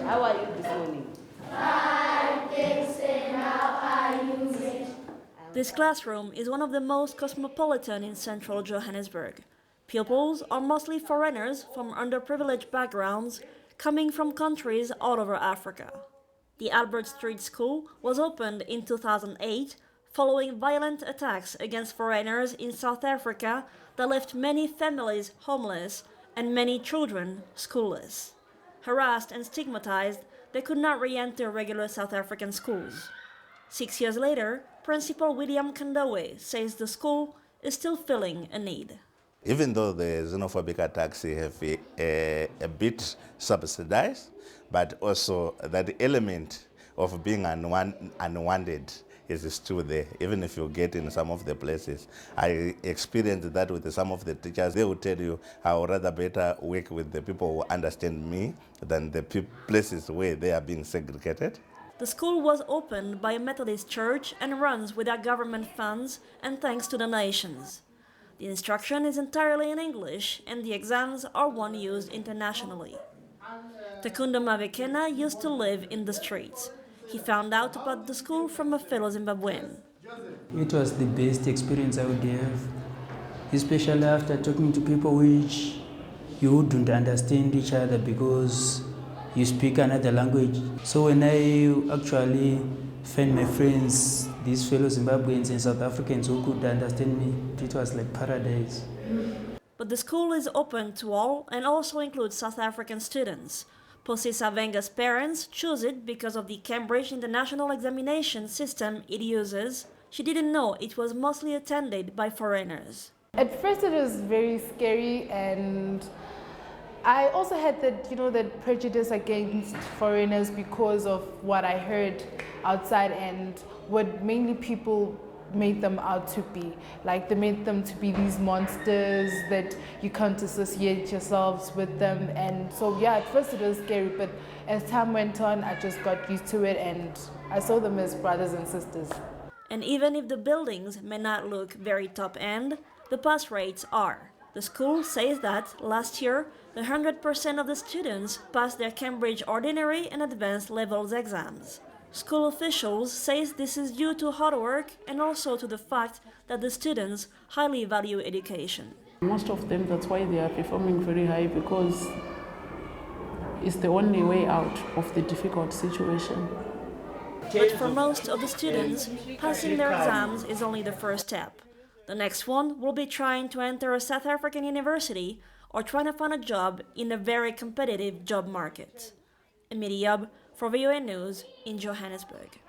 How are you this morning? This classroom is one of the most cosmopolitan in central Johannesburg. Pupils are mostly foreigners from underprivileged backgrounds, coming from countries all over Africa. The Albert Street School was opened in 2008 following violent attacks against foreigners in South Africa that left many families homeless and many children schoolless. Harassed and stigmatized, they could not re-enter regular South African schools. 6 years later, Principal William Kandowe says the school is still filling a need. Even though the xenophobic attacks have a bit subsidized, but also that element of being unwanted is still there. Even if you get in some of the places, I experienced that with some of the teachers. They will tell you, I would rather better work with the people who understand me than the places where they are being segregated. The school was opened by a Methodist church and runs without government funds and thanks to donations. The instruction is entirely in English and the exams are one used internationally. Takunda Maveneka used to live in the streets. He found out about the school from a fellow Zimbabwean. It was the best experience I would have, especially after talking to people which you wouldn't understand each other because you speak another language. So when I actually found my friends, these fellow Zimbabweans and South Africans who could understand me, it was like paradise. But the school is open to all and also includes South African students. Phosiza Vanga's parents choose it because of the Cambridge International Examination system it uses. She didn't know it was mostly attended by foreigners. At first it was very scary, and I also had that prejudice against foreigners because of what I heard outside and what mainly people made them out to be. Like they made them to be these monsters that you can't associate yourselves with them. And so yeah, at first it was scary, but as time went on, I just got used to it and I saw them as brothers and sisters. And even if the buildings may not look very top end, the pass rates are. The school says that last year, 100% of the students passed their Cambridge Ordinary and Advanced Levels exams. School officials say this is due to hard work and also to the fact that the students highly value education. Most of them, that's why they are performing very high, because it's the only way out of the difficult situation. But for most of the students, passing their exams is only the first step. The next one will be trying to enter a South African university or trying to find a job in a very competitive job market. Emilie IOB for VOA News in Johannesburg.